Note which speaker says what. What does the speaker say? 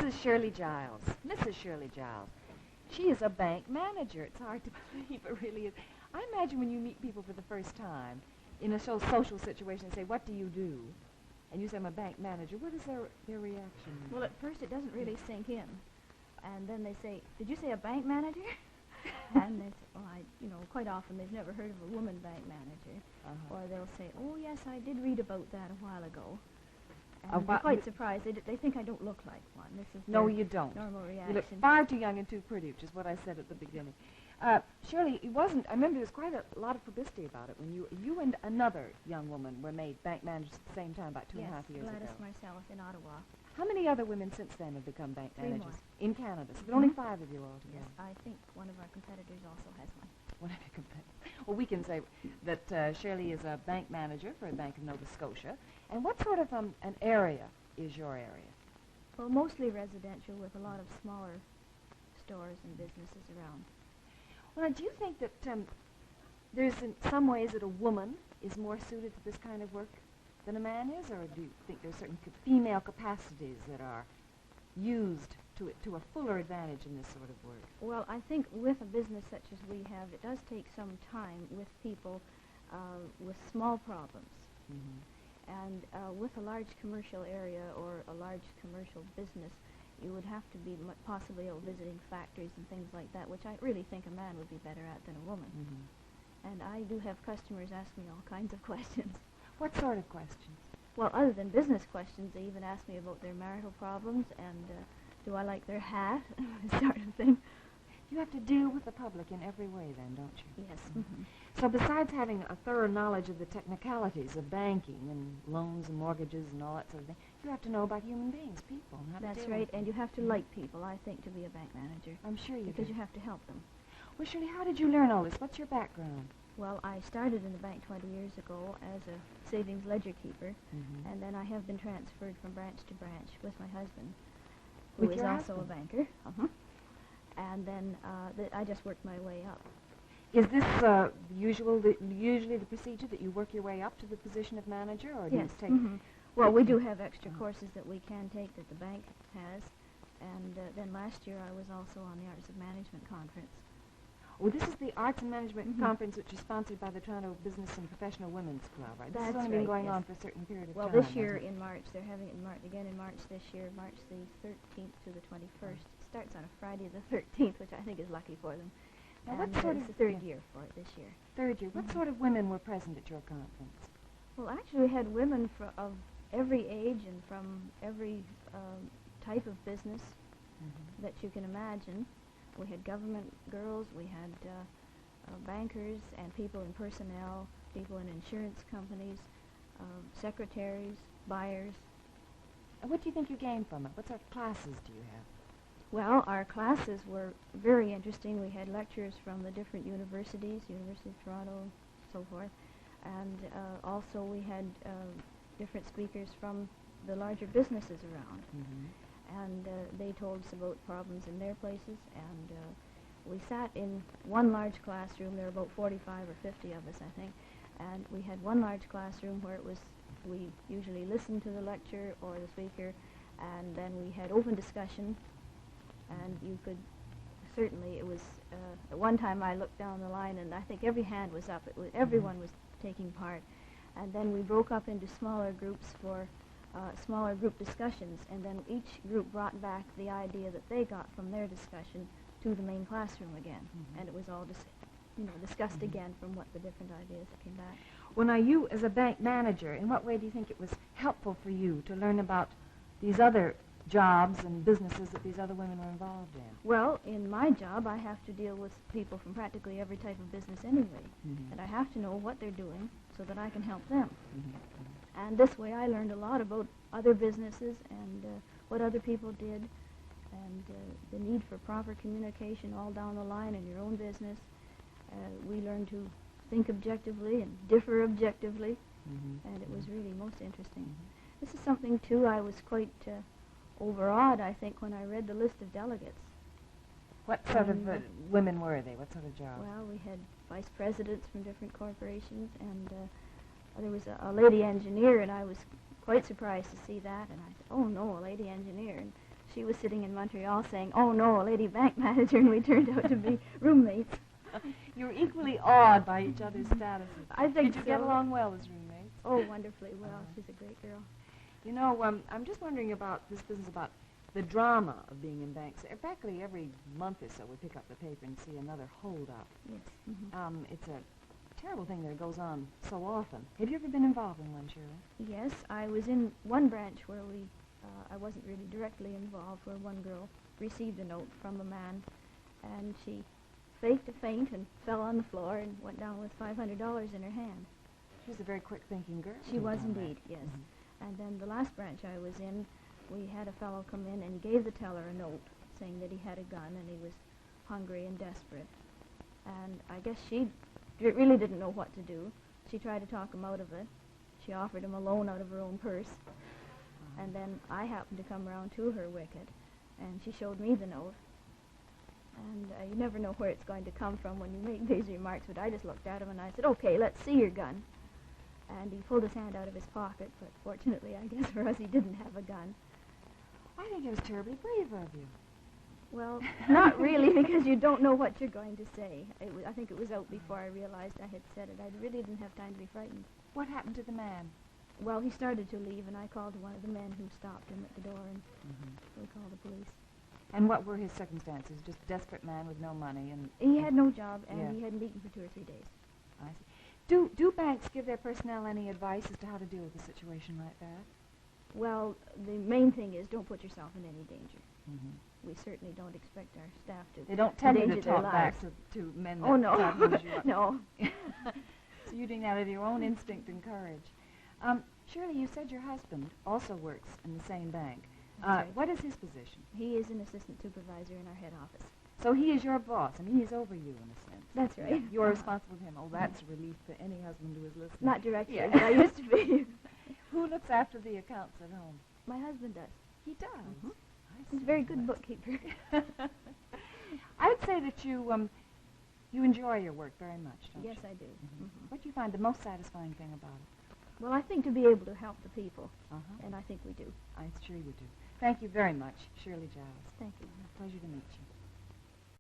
Speaker 1: is Shirley Giles, Mrs. Shirley Giles. She is a bank manager. It's hard to believe it really is. I imagine when you meet people for the first time in a social situation and say, what do you do? And you say, I'm a bank manager. What is their reaction?
Speaker 2: Well, at first it doesn't really sink in. And then they say, did you say a bank manager? And they say, well, quite often they've never heard of a woman bank manager. Or they'll say, oh, yes, I did read about that a while ago. And they're quite surprised. They think I don't look like one. This is
Speaker 1: no, you don't.
Speaker 2: Normal reaction.
Speaker 1: You look far too young and too pretty, which is what I said at the beginning. Shirley, I remember there was quite a lot of publicity about it when you and another young woman were made bank managers at the same time about 2.5 years ago.
Speaker 2: Yes, Gladys myself in Ottawa.
Speaker 1: How many other women since then have become bank
Speaker 2: 3
Speaker 1: managers?
Speaker 2: more.
Speaker 1: In Canada. So there are only 5 of you altogether.
Speaker 2: Yes, I think one of our competitors also has one.
Speaker 1: One of your competitors. Well, we can say that Shirley is a bank manager for Bank of Nova Scotia. And what sort of an area is your area?
Speaker 2: Well, mostly residential with a lot of smaller stores and businesses around.
Speaker 1: Well, do you think that there's in some ways that a woman is more suited to this kind of work than a man is, or do you think there's certain female capacities that are used to a fuller advantage in this sort of work?
Speaker 2: Well, I think with a business such as we have, it does take some time with people with small problems. And with a large commercial area or a large commercial business, you would have to be possibly out visiting factories and things like that, which I really think a man would be better at than a woman. And I do have customers ask me all kinds of questions.
Speaker 1: What sort of questions?
Speaker 2: Well, other than business questions, they even ask me about their marital problems and do I like their hat, this sort of thing.
Speaker 1: You have to deal with the public in every way then, don't you?
Speaker 2: Yes.
Speaker 1: So besides having a thorough knowledge of the technicalities of banking and loans and mortgages and all that sort of thing, you have to know about human beings, people, and how to
Speaker 2: That's
Speaker 1: deal
Speaker 2: right,
Speaker 1: with them.
Speaker 2: and you have to like people, I think, to be a bank manager.
Speaker 1: I'm sure you
Speaker 2: Because
Speaker 1: do.
Speaker 2: you have to help them.
Speaker 1: Well, Shirley, how did you learn all this? What's your background?
Speaker 2: Well, I started in the bank 20 years ago as a savings ledger keeper, and then I have been transferred from branch to branch with my husband, who
Speaker 1: With
Speaker 2: is
Speaker 1: your
Speaker 2: also
Speaker 1: husband?
Speaker 2: a banker. And then I just worked my way up.
Speaker 1: Is this usually the procedure that you work your way up to the position of manager, or do
Speaker 2: Yes.
Speaker 1: you take...
Speaker 2: Well, we do have extra courses that we can take that the bank has, and then last year I was also on the Arts of Management conference.
Speaker 1: Well, this is the Arts and Management Conference, which is sponsored by the Toronto Business and Professional Women's Club, right? This has
Speaker 2: That's
Speaker 1: only been
Speaker 2: right,
Speaker 1: going
Speaker 2: yes.
Speaker 1: on for a certain period of
Speaker 2: Well,
Speaker 1: time.
Speaker 2: this year
Speaker 1: hasn't it?
Speaker 2: in March, they're having it again in March this year, March the 13th to the 21st. It starts on a Friday the 13th, which I think is lucky for them.
Speaker 1: Now,
Speaker 2: And
Speaker 1: what sort
Speaker 2: it's
Speaker 1: of...
Speaker 2: the third year for it this year.
Speaker 1: Third year. What sort of women were present at your conference?
Speaker 2: Well, actually, we had women of every age and from every type of business that you can imagine. We had government girls, we had bankers and people in personnel, people in insurance companies, secretaries, buyers.
Speaker 1: And what do you think you gained from it? What sort of classes do you have?
Speaker 2: Well, our classes were very interesting. We had lectures from the different universities, University of Toronto, so forth, and also we had different speakers from the larger businesses around. And they told us about problems in their places, and we sat in one large classroom. There were about 45 or 50 of us, I think, and we had one large classroom where we usually listened to the lecture or the speaker, and then we had open discussion, and you could, certainly it was, at one time I looked down the line and I think every hand was up. Everyone was taking part, and then we broke up into smaller groups for smaller group discussions, and then each group brought back the idea that they got from their discussion to the main classroom again, and it was all discussed again from what the different ideas that came back.
Speaker 1: Well, now you, as a bank manager, in what way do you think it was helpful for you to learn about these other jobs and businesses that these other women were involved in?
Speaker 2: Well, in my job, I have to deal with people from practically every type of business anyway, and I have to know what they're doing so that I can help them. And this way I learned a lot about other businesses and what other people did, and the need for proper communication all down the line in your own business. We learned to think objectively and differ objectively, and it was really most interesting. This is something, too, I was quite overawed, I think, when I read the list of delegates.
Speaker 1: What sort of women were they? What sort of jobs?
Speaker 2: Well, we had vice presidents from different corporations, and there was a lady engineer, and I was quite surprised to see that, and I said, oh no, a lady engineer, and she was sitting in Montreal saying, "Oh no, a lady bank manager," and we turned out to be roommates.
Speaker 1: You were equally awed by each other's statuses.
Speaker 2: I think
Speaker 1: Did you
Speaker 2: so.
Speaker 1: get along well as roommates?
Speaker 2: Oh, wonderfully well. She's a great girl.
Speaker 1: You know, I'm just wondering about this business about the drama of being in banks. Practically every month or so we pick up the paper and see another hold-up.
Speaker 2: Yes. Mm-hmm.
Speaker 1: It's a terrible thing that goes on so often. Have you ever been involved in one, Shirley?
Speaker 2: Yes, I was in one branch where I wasn't really directly involved, where one girl received a note from a man, and she faked a faint and fell on the floor and went down with $500 in her hand.
Speaker 1: She was a very quick-thinking girl.
Speaker 2: She was indeed, yes.
Speaker 1: Mm-hmm.
Speaker 2: And then the last branch I was in, we had a fellow come in and he gave the teller a note saying that he had a gun and he was hungry and desperate. And I guess she really didn't know what to do. She tried to talk him out of it. She offered him a loan out of her own purse. And then I happened to come around to her wicket, and she showed me the note. And you never know where it's going to come from when you make these remarks, but I just looked at him and I said, "Okay, let's see your gun." And he pulled his hand out of his pocket, but fortunately, I guess for us, he didn't have a gun.
Speaker 1: I think it was terribly brave of you.
Speaker 2: Well, not really, because you don't know what you're going to say. I think it was out before I realized I had said it. I really didn't have time to be frightened.
Speaker 1: What happened to the man?
Speaker 2: Well, he started to leave, and I called one of the men who stopped him at the door, and we called the police.
Speaker 1: And what were his circumstances? Just a desperate man with no money, and
Speaker 2: he had no job, and
Speaker 1: yeah.
Speaker 2: he hadn't eaten for 2 or 3 days.
Speaker 1: I see. Do banks give their personnel any advice as to how to deal with a situation like that?
Speaker 2: Well, the main thing is don't put yourself in any danger.
Speaker 1: Mm-hmm.
Speaker 2: We certainly don't expect our staff to.
Speaker 1: They don't tell you to
Speaker 2: endanger their
Speaker 1: talk back
Speaker 2: lives.
Speaker 1: to men that
Speaker 2: Oh no,
Speaker 1: try to use you up.
Speaker 2: no.
Speaker 1: So you're doing that out of your own instinct and courage. Shirley, you said your husband also works in the same bank.
Speaker 2: Right.
Speaker 1: What is his position?
Speaker 2: He is an assistant supervisor in our head office.
Speaker 1: So he is your boss. I mean, he's over you in a sense.
Speaker 2: That's right.
Speaker 1: You're responsible for him. Oh, that's a relief to any husband who is listening.
Speaker 2: Not directly,
Speaker 1: Yeah.
Speaker 2: but I used to be.
Speaker 1: Who looks after the accounts at home?
Speaker 2: My husband does.
Speaker 1: He does.
Speaker 2: He's a very good bookkeeper.
Speaker 1: I would say that you enjoy your work very much, don't
Speaker 2: Yes,
Speaker 1: you?
Speaker 2: I do.
Speaker 1: What do you find the most satisfying thing about it?
Speaker 2: Well, I think to be able to help the people,
Speaker 1: Uh-huh.
Speaker 2: and I think we do.
Speaker 1: I'm sure you do. Thank you very much, Shirley Giles.
Speaker 2: Thank you.
Speaker 1: Pleasure to meet you.